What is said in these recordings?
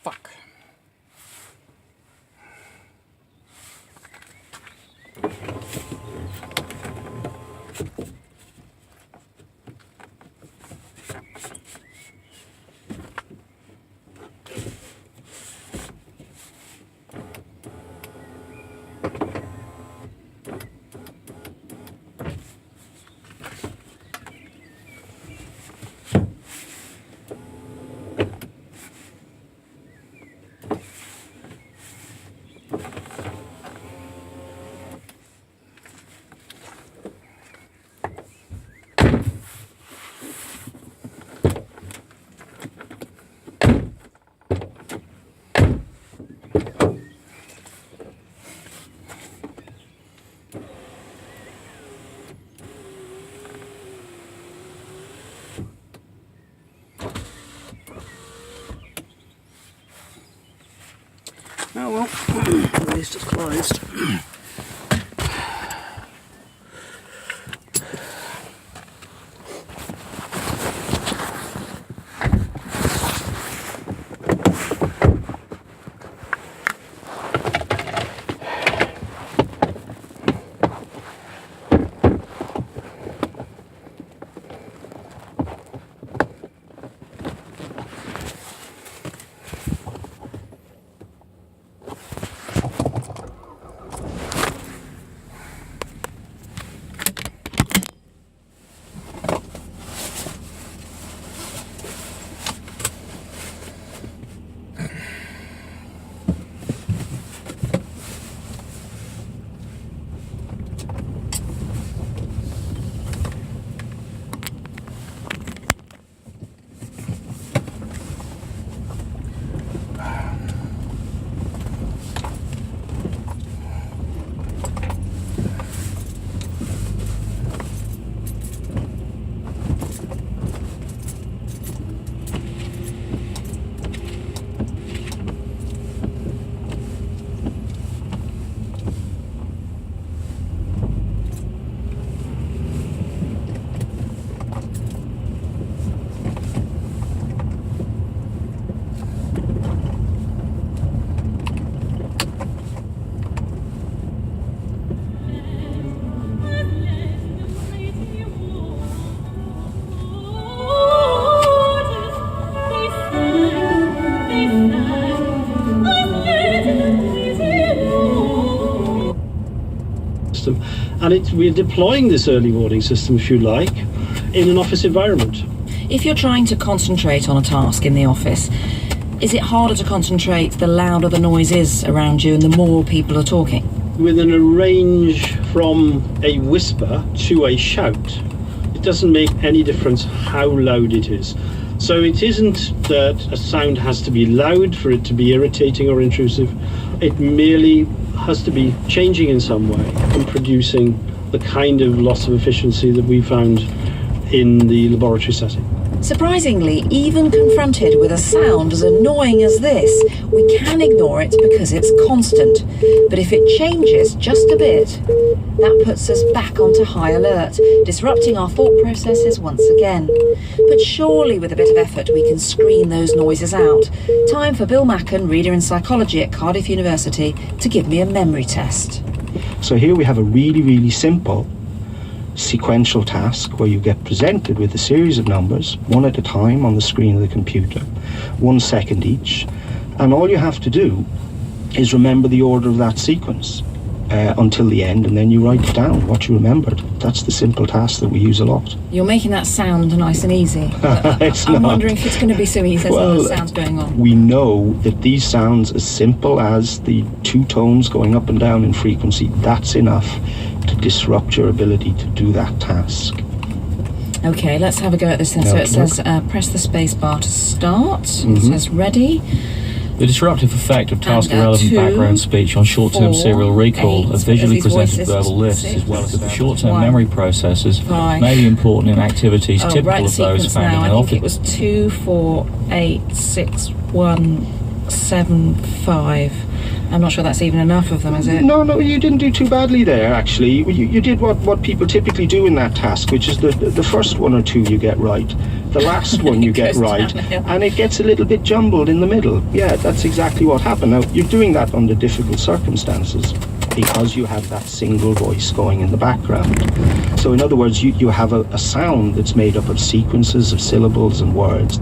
Fuck. Oh well, at least it's closed. And we're deploying this early warning system, if you like, in an office environment. If you're trying to concentrate on a task in the office, is it harder to concentrate the louder the noise is around you and the more people are talking? Within a range from a whisper to a shout, it doesn't make any difference how loud it is. So it isn't that a sound has to be loud for it to be irritating or intrusive. It merely has to be changing in some way and producing the kind of loss of efficiency that we found in the laboratory setting. Surprisingly, even confronted with a sound as annoying as this, we can ignore it because it's constant. But if it changes just a bit, that puts us back onto high alert, disrupting our thought processes once again. But surely with a bit of effort we can screen those noises out. Time for Bill Macken, Reader in Psychology at Cardiff University, to give me a memory test. So here we have a really simple sequential task where you get presented with a series of numbers, one at a time on the screen of the computer, 1 second each, and all you have to do is remember the order of that sequence until the end, and then you write down what you remembered. That's the simple task that we use a lot. You're making that sound nice and easy. I'm wondering if it's going to be so easy as all the sounds going on. We know that these sounds, as simple as the 2 tones going up and down in frequency, that's enough to disrupt your ability to do that task. Okay, let's have a go at this then. So it says press the space bar to start. It says ready. The disruptive effect of task-irrelevant background speech on short-term serial recall of visually presented verbal lists, as well as the short-term memory processors, may be important in activities typical of those found in an office. It was 2, 4, 8, 6, 1, 0.75. I'm not sure that's even enough of them, is it? No, you didn't do too badly there, actually. You did what people typically do in that task, which is the first one or two you get right, the last one you get right, and it gets a little bit jumbled in the middle. Yeah, that's exactly what happened. Now, you're doing that under difficult circumstances because you have that single voice going in the background. So in other words, you have a sound that's made up of sequences of syllables and words.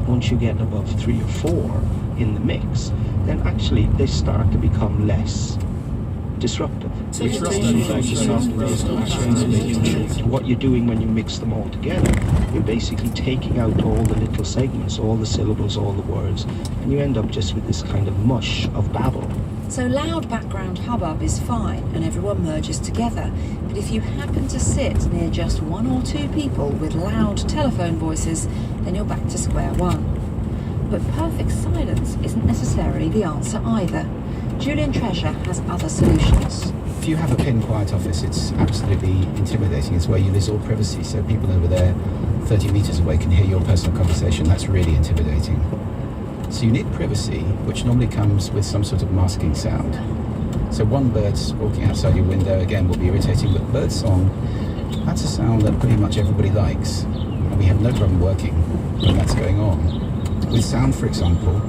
Once you get above 3 or 4 in the mix, then actually they start to become less disruptive. What you're doing when you mix them all together, you're basically taking out all the little segments, all the syllables, all the words, and you end up just with this kind of mush of babble. So loud background hubbub is fine and everyone merges together, but if you happen to sit near just 1 or 2 people with loud telephone voices, then you're back to square one. But perfect silence isn't necessarily the answer either. Julian Treasure has other solutions. If you have a pin quiet office, it's absolutely intimidating. It's where you lose all privacy, so people over there 30 meters away can hear your personal conversation. That's really intimidating. So you need privacy, which normally comes with some sort of masking sound. So one bird walking outside your window, again, will be irritating, but birdsong, that's a sound that pretty much everybody likes. And we have no problem working when that's going on. With sound, for example,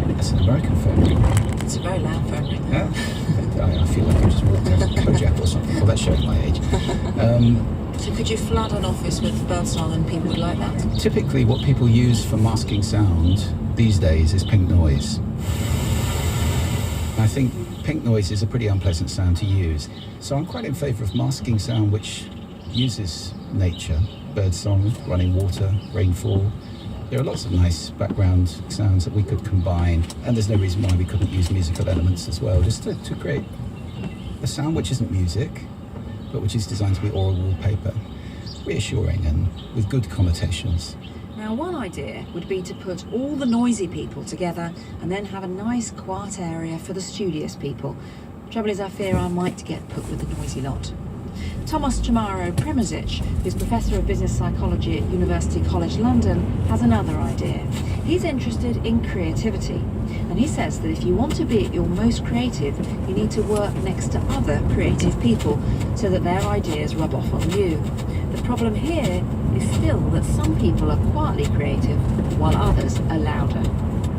that's an American phone ring. It's a very loud phone ring. Yeah? I feel like I just walked out of Kojak or something. Well, that's showing my age. So could you flood an office with birdsong and people would like that? Typically, what people use for masking sound these days is pink noise. I think pink noise is a pretty unpleasant sound to use. So I'm quite in favour of masking sound which uses nature, birdsong, running water, rainfall. There are lots of nice background sounds that we could combine, and there's no reason why we couldn't use musical elements as well, just to create a sound which isn't music, but which is designed to be oral wallpaper, reassuring and with good connotations. Now, one idea would be to put all the noisy people together and then have a nice quiet area for the studious people. Trouble is, I fear I might get put with the noisy lot. Thomas Chamaro Premasic, who's Professor of Business Psychology at University College London, has another idea. He's interested in creativity, and he says that if you want to be at your most creative, you need to work next to other creative people so that their ideas rub off on you. The problem here is still that some people are quietly creative, while others are louder.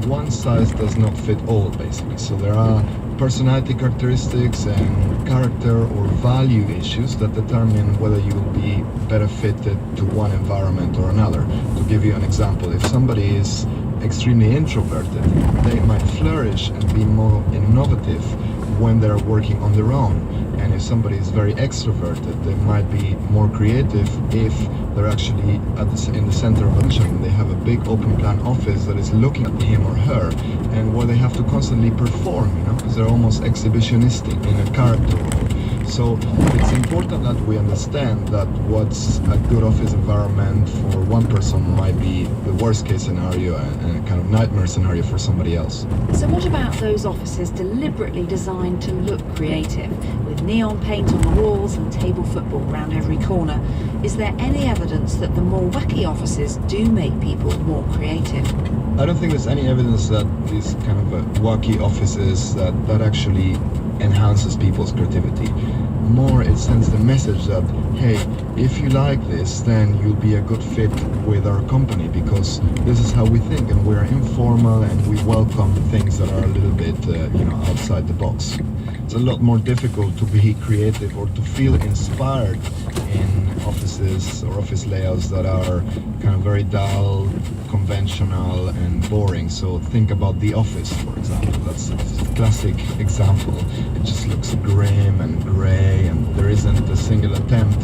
One size does not fit all, basically. So there are personality characteristics and character or value issues that determine whether you will be better fitted to one environment or another. To give you an example, if somebody is extremely introverted, they might flourish and be more innovative when they're working on their own. And if somebody is very extroverted, they might be more creative if they're actually in the center of attention. They have a big open plan office that is looking at him or her, and where they have to constantly perform, because they're almost exhibitionistic in a character role. So it's important that we understand that what's a good office environment for one person might be the worst case scenario and a kind of nightmare scenario for somebody else. So what about those offices deliberately designed to look creative, with neon paint on the walls and table football around every corner? Is there any evidence that the more wacky offices do make people more creative? I don't think there's any evidence that these kind of wacky offices that actually enhances people's creativity. More, it sends the message that, hey, if you like this, then you'll be a good fit with our company, because this is how we think, and we're informal and we welcome things that are a little bit, outside the box. It's a lot more difficult to be creative or to feel inspired in offices or office layouts that are kind of very dull, conventional and boring. So think about The Office, for example. That's a classic example. It just looks grim and grey, and there isn't a single attempt